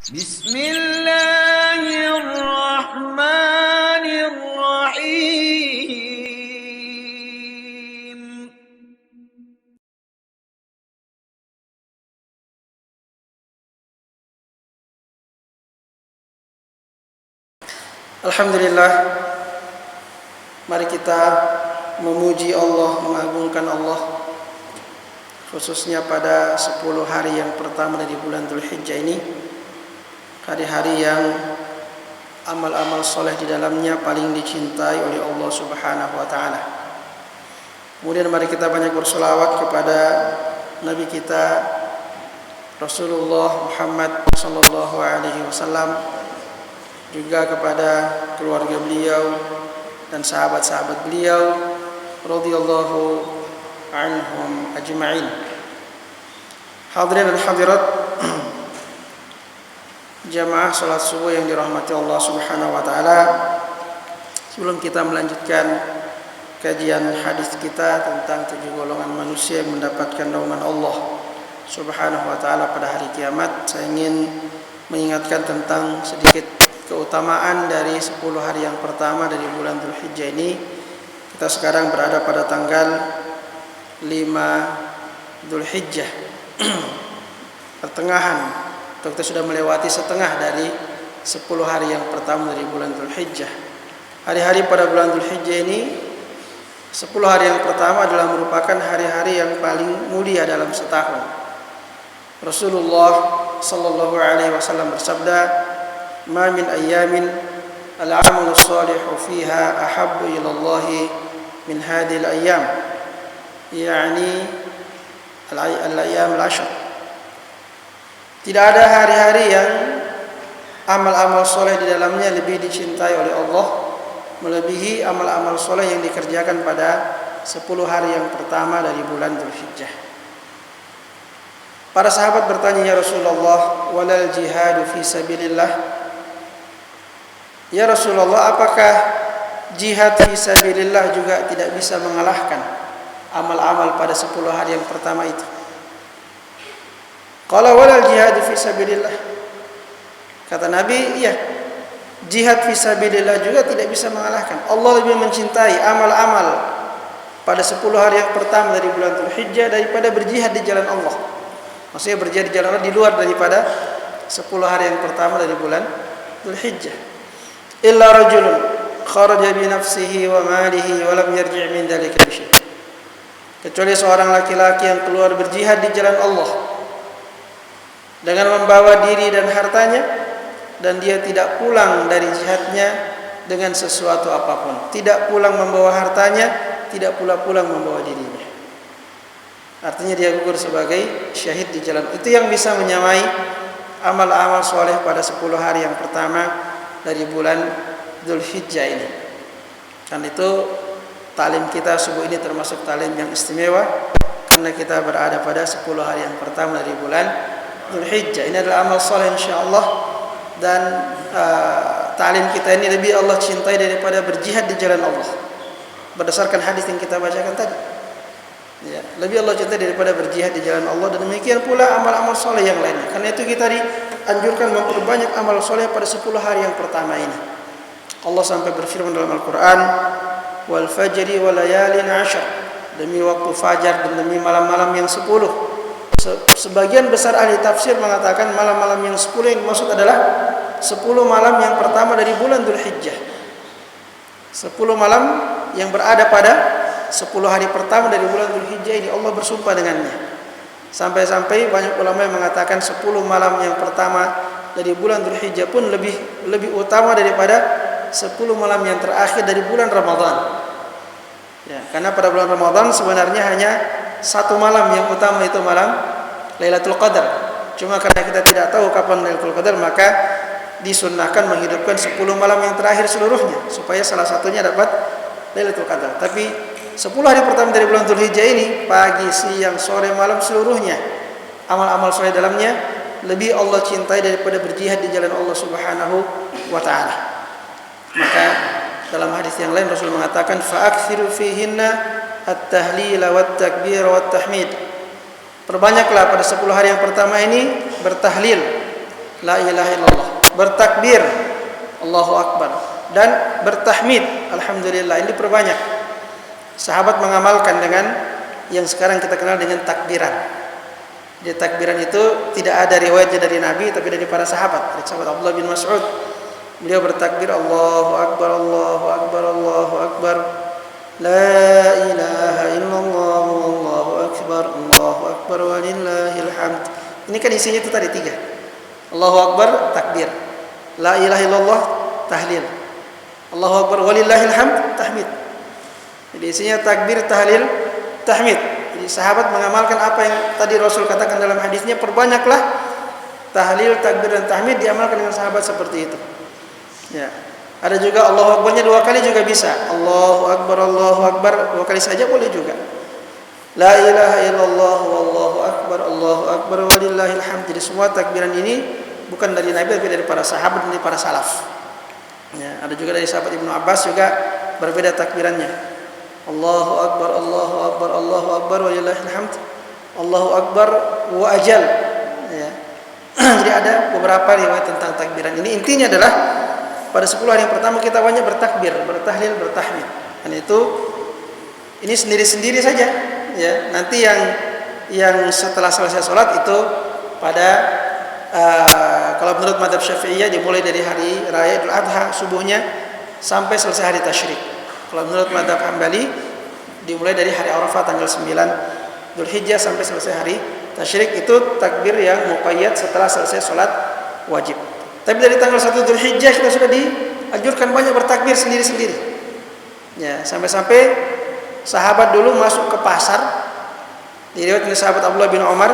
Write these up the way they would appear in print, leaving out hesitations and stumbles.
Bismillahirrahmanirrahim. Alhamdulillah, mari kita memuji Allah, mengagungkan Allah, khususnya pada 10 hari yang pertama dari bulan Dzulhijjah ini, hari-hari yang amal-amal soleh di dalamnya paling dicintai oleh Allah Subhanahu wa ta'ala. Kemudian mari kita banyak bersolawat kepada Nabi kita Rasulullah Muhammad sallallahu alaihi wasallam, juga kepada keluarga beliau dan sahabat-sahabat beliau radhiyallahu anhum ajma'in. Hadirin dan hadirat jamaah salat subuh yang dirahmati Allah Subhanahu wa taala, sebelum kita melanjutkan kajian hadis kita tentang 7 golongan manusia yang mendapatkan naungan Allah Subhanahu wa taala pada hari kiamat, saya ingin mengingatkan tentang sedikit keutamaan dari 10 hari yang pertama dari bulan Dzulhijjah ini. Kita sekarang berada pada tanggal 5 Dzulhijjah, pertengahan, atau kita sudah melewati setengah dari 10 hari yang pertama dari bulan Dzulhijjah. Hari-hari pada bulan Dzulhijjah ini, 10 hari yang pertama adalah merupakan hari-hari yang paling mulia dalam setahun. Rasulullah sallallahu alaihi wasallam bersabda, "Ma min ayyamin al-'amalu shalihu fiha ahabbu ila Allah min hadhihi al-ayyam." Yani al-ayyam al-'ashr. Tidak ada hari-hari yang amal-amal soleh di dalamnya lebih dicintai oleh Allah melebihi amal-amal soleh yang dikerjakan pada 10 hari yang pertama dari bulan Dzulhijjah. Para sahabat bertanya, "Ya Rasulullah, walal jihadu fi sabilillah?" Ya Rasulullah, apakah jihad fi sabilillah juga tidak bisa mengalahkan amal-amal pada 10 hari yang pertama itu? Qala walal jihad fi sabilillah. Kata Nabi, iya, jihad fi sabilillah juga tidak bisa mengalahkan. Allah lebih mencintai amal-amal pada 10 hari yang pertama dari bulan Dzulhijjah daripada berjihad di jalan Allah. Maksudnya berjihad di jalan Allah di luar daripada 10 hari yang pertama dari bulan Dzulhijjah. Illa rajulun kharaja bi nafsihi wa malihi wa lam yarji' min dzalika bi syai'. Kecuali seorang laki-laki yang keluar berjihad di jalan Allah dengan membawa diri dan hartanya, dan dia tidak pulang dari jihadnya dengan sesuatu apapun. Tidak pulang membawa hartanya, tidak pula pulang membawa dirinya. Artinya dia gugur sebagai syahid di jalan. Itu yang bisa menyamai amal-amal soleh pada 10 hari yang pertama dari bulan Dzulhijjah ini. Dan itu taklim kita subuh ini termasuk taklim yang istimewa, karena kita berada pada 10 hari yang pertama dari bulan Dzulhijjah. Ini adalah amal soleh insyaallah, dan taklim kita ini lebih Allah cintai daripada berjihad di jalan Allah, berdasarkan hadis yang kita bacakan tadi. Ya, lebih Allah cintai daripada berjihad di jalan Allah, dan demikian pula amal-amal soleh yang lainnya. Karena itu kita dianjurkan memperbanyak amal soleh pada 10 hari yang pertama ini. Allah sampai berfirman dalam Al-Quran, "Wal fajri wa layalin 'ashr." Demi waktu fajar dan demi malam-malam yang 10. Sebagian besar ahli tafsir mengatakan malam-malam yang 10 yang dimaksud adalah 10 malam yang pertama dari bulan Dzulhijjah. 10 malam yang berada pada 10 hari pertama dari bulan Dzulhijjah ini Allah bersumpah dengannya. Sampai-sampai banyak ulama yang mengatakan 10 malam yang pertama dari bulan Dzulhijjah pun lebih utama daripada 10 malam yang terakhir dari bulan Ramadan. Ya, karena pada bulan Ramadan sebenarnya hanya 1 malam yang utama, itu malam Lailatul Qadar. Cuma karena kita tidak tahu kapan Lailatul Qadar, maka disunnahkan menghidupkan 10 malam yang terakhir seluruhnya, supaya salah satunya dapat Lailatul Qadar. Tapi 10 hari pertama dari bulan Dzulhijjah ini, pagi, siang, sore, malam seluruhnya amal-amal soleh dalamnya lebih Allah cintai daripada berjihad di jalan Allah Subhanahu wa ta'ala. Maka dalam hadis yang lain Rasul mengatakan, "Fa'akthiru fihinna at-tahlila wat-takbir wat-tahmid." Perbanyaklah pada 10 hari yang pertama ini bertahlil, la ilaha illallah, bertakbir Allahu akbar, dan bertahmid alhamdulillah. Ini perbanyak. Sahabat mengamalkan dengan yang sekarang kita kenal dengan takbiran. Di takbiran itu tidak ada riwayatnya dari Nabi, tapi dari para sahabat. Dari sahabat Abdullah bin Mas'ud, beliau bertakbir Allahu akbar, Allahu akbar, Allahu akbar, la ilaha illallah, Allahu akbar, Allahu akbar, walillahil hamd. Ini kan isinya itu tadi tiga. Allahu akbar takbir, la ilaha illallah tahlil, Allahu akbar walillahil hamd tahmid. Jadi isinya takbir, tahlil, tahmid. Jadi sahabat mengamalkan apa yang tadi Rasul katakan dalam hadisnya, perbanyaklah tahlil, takbir dan tahmid, diamalkan dengan sahabat seperti itu. Ya. Ada juga Allahu akbarnya 2 kali juga bisa. Allahu akbar 2 kali saja boleh juga. La ilaha illallah wallahu akbar walillahil hamd. Jadi semua takbiran ini bukan dari Nabi tapi dari para sahabat dan dari para salaf. Ya, ada juga dari sahabat Ibnu Abbas juga berbeda takbirannya. Allahu akbar, Allahu akbar, Allahu akbar walillahil hamd. Allahu akbar wa ajal. Ya. Jadi ada beberapa riwayat tentang takbiran ini. Intinya adalah pada 10 hari yang pertama kita banyak bertakbir, bertahlil, bertahmid. Dan itu ini sendiri-sendiri saja, ya. Nanti yang setelah selesai sholat itu pada kalau menurut mazhab Syafi'iyah dimulai dari hari raya Idul Adha subuhnya sampai selesai hari tasyrik. Kalau menurut mazhab Hambali dimulai dari hari Arafah tanggal 9 Dzulhijjah sampai selesai hari tasyrik. Itu takbir yang muqayyad setelah selesai sholat wajib. Tapi dari tanggal 1 Dzulhijjah kita sudah dianjurkan banyak bertakbir sendiri-sendiri. Ya, sampai-sampai sahabat dulu masuk ke pasar. Diriwayatkan oleh sahabat Abdullah bin Umar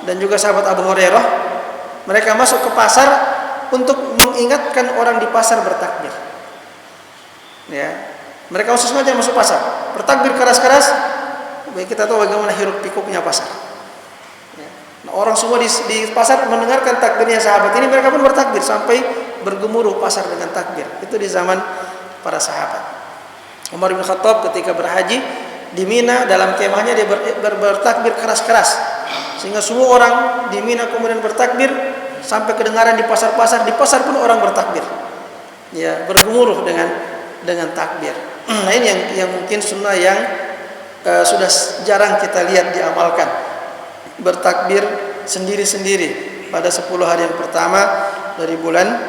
dan juga sahabat Abu Hurairah. Mereka masuk ke pasar untuk mengingatkan orang di pasar bertakbir. Ya, mereka khusus saja masuk pasar, bertakbir keras-keras. Baik, kita tahu bagaimana hiruk pikuknya pasar. Nah, orang semua di pasar mendengarkan takbirnya sahabat ini, mereka pun bertakbir sampai bergemuruh pasar dengan takbir. Itu di zaman para sahabat. Umar bin Khattab ketika berhaji di Mina, dalam kemahnya dia bertakbir keras-keras sehingga semua orang di Mina kemudian bertakbir sampai kedengaran di pasar-pasar. Di pasar pun orang bertakbir. Ya, bergemuruh dengan takbir. Nah, ini yang mungkin sunnah yang sudah jarang kita lihat diamalkan. Bertakbir sendiri-sendiri pada 10 hari yang pertama dari bulan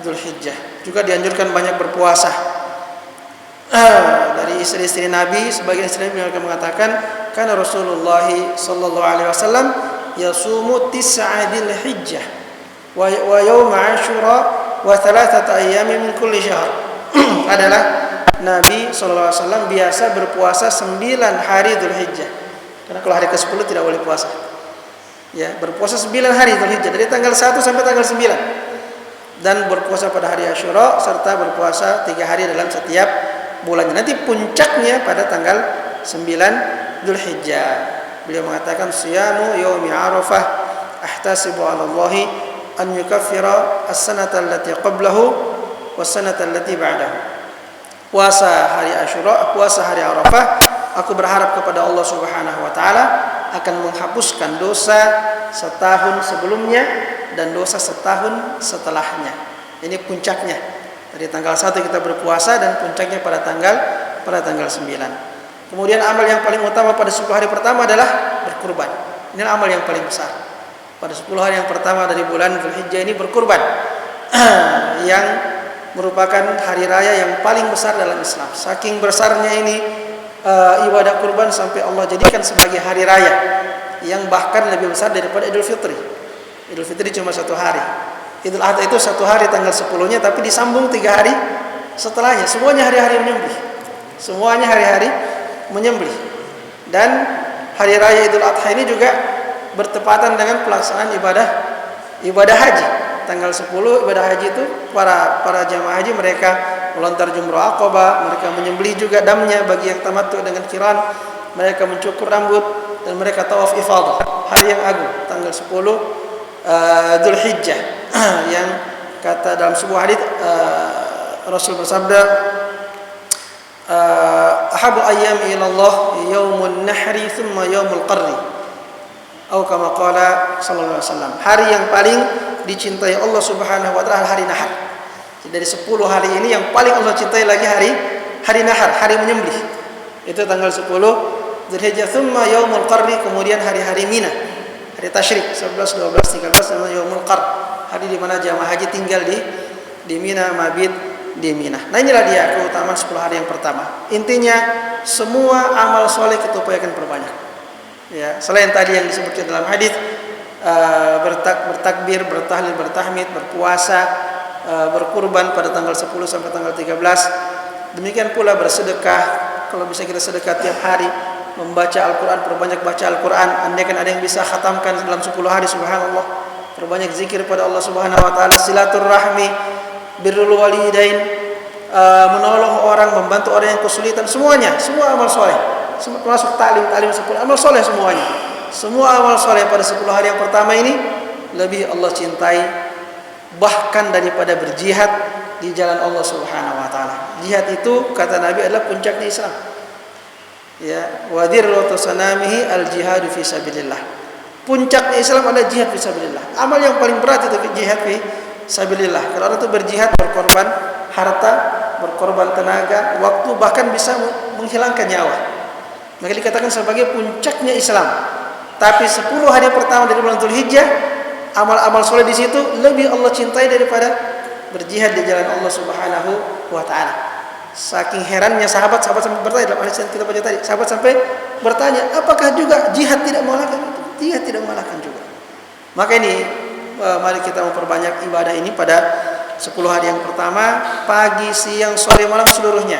Dzulhijjah. Juga dianjurkan banyak berpuasa. Dari istri-istri Nabi, sebagian istri Nabi mengatakan, karena Rasulullah sallallahu alaihi wasallam yasumu tis'adil hijjah wa yaum Ashura wa 3 ayyam min kulli syahr. Adalah Nabi sallallahu alaihi wasallam biasa berpuasa 9 hari Dzulhijjah. Karena kalau hari ke-10 tidak boleh puasa. Ya, berpuasa 9 hari Dzulhijjah dari tanggal 1 sampai tanggal 9. Dan berpuasa pada hari Asyura serta berpuasa 3 hari dalam setiap bulannya. Nanti puncaknya pada tanggal 9 Dzulhijjah. Beliau mengatakan siyamu yaumi Arafah ahtasibu 'ala Allah an yukaffira as-sanata allati qablahu was-sanata allati ba'dahu. Puasa hari Asyura, puasa hari Arafah, aku berharap kepada Allah Subhanahu wa taala akan menghapuskan dosa setahun sebelumnya dan dosa setahun setelahnya. Ini puncaknya. Dari tanggal 1 kita berpuasa dan puncaknya pada tanggal 9. Kemudian amal yang paling utama pada 10 hari pertama adalah berkurban. Ini amal yang paling besar. Pada 10 hari yang pertama dari bulan Dzulhijjah ini berkurban. Yang merupakan hari raya yang paling besar dalam Islam. Saking besarnya ini ibadah kurban sampai Allah jadikan sebagai hari raya yang bahkan lebih besar daripada Idul Fitri. Idul Fitri cuma 1 hari. Idul Adha itu 1 hari tanggal 10-nya, tapi disambung 3 hari setelahnya. Semuanya hari-hari menyembelih. Semuanya hari-hari menyembelih. Dan hari raya Idul Adha ini juga bertepatan dengan pelaksanaan ibadah haji. Tanggal 10 ibadah haji itu para jamaah haji mereka melontar jumrah Aqabah, mereka menyembelih juga damnya bagi yang tamattu dengan qiran, mereka mencukur rambut dan mereka tawaf ifadah. Hari yang agung tanggal 10 Dzulhijjah yang kata dalam sebuah hadis Rasul bersabda, ahabu ayyam ila Allah yaumun nahri thumma yaumul qarri. Atau kama qala sallallahu alaihi wasallam, hari yang paling dicintai Allah Subhanahu wa taala hari nahar. Jadi dari 10 hari ini yang paling Allah cintai lagi hari nahar, hari menyembelih. Itu tanggal 10 Dzulhijjah, tsumma yaumul qarri, kemudian hari-hari Mina. Hari tasyrik 11, 12, 13 namanya yaumul qarr. Hari di mana jamaah haji tinggal di Mina, mabit di Mina. Nah, inilah dia keutamaan 10 hari yang pertama. Intinya semua amal soleh kita upayakan perbanyak. Ya, selain tadi yang disebutkan dalam hadis, bertakbir, bertahlil, bertahmid, berpuasa, berkurban pada tanggal 10 sampai tanggal 13. Demikian pula bersedekah, kalau bisa kita sedekah tiap hari, membaca Al-Quran, perbanyak baca Al-Quran. Andaikan ada yang bisa khatamkan dalam 10 hari, subhanallah, perbanyak zikir pada Allah Subhanahu wa taala, silaturahmi, birrul walidain, menolong orang, membantu orang yang kesulitan, semuanya, semua amal soleh. Termasuk taklim 10 amal soleh semuanya. Semua amal soleh pada 10 hari yang pertama ini lebih Allah cintai bahkan daripada berjihad di jalan Allah Subhanahu wa taala. Jihad itu kata Nabi adalah puncaknya Islam. Ya, wa dirratu sanamihi al-jihadu fi sabilillah. Puncaknya Islam adalah jihad fi sabilillah. Amal yang paling berat itu jihad fi sabilillah. Kalau orang itu berjihad, berkorban harta, berkorban tenaga, waktu, bahkan bisa menghilangkan nyawa. Maka dikatakan sebagai puncaknya Islam. Tapi 10 hari pertama dari bulan Dzulhijjah, amal-amal soleh di situ lebih Allah cintai daripada berjihad di jalan Allah Subhanahu wa taala. Saking herannya sahabat sampai bertanya dalam hadis yang kita baca tadi. Sahabat sampai bertanya, apakah juga jihad tidak mengalahkan? Jihad tidak mengalahkan juga. Maka ini mari kita memperbanyak ibadah ini pada 10 hari yang pertama, pagi, siang, sore, malam seluruhnya.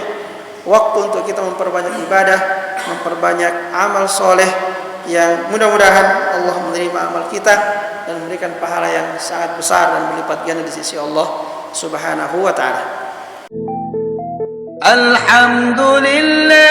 Waktu untuk kita memperbanyak ibadah, memperbanyak amal soleh yang mudah-mudahan Allah menerima amal kita dan memberikan pahala yang sangat besar dan berlipat ganda di sisi Allah Subhanahu wa taala. Alhamdulillah.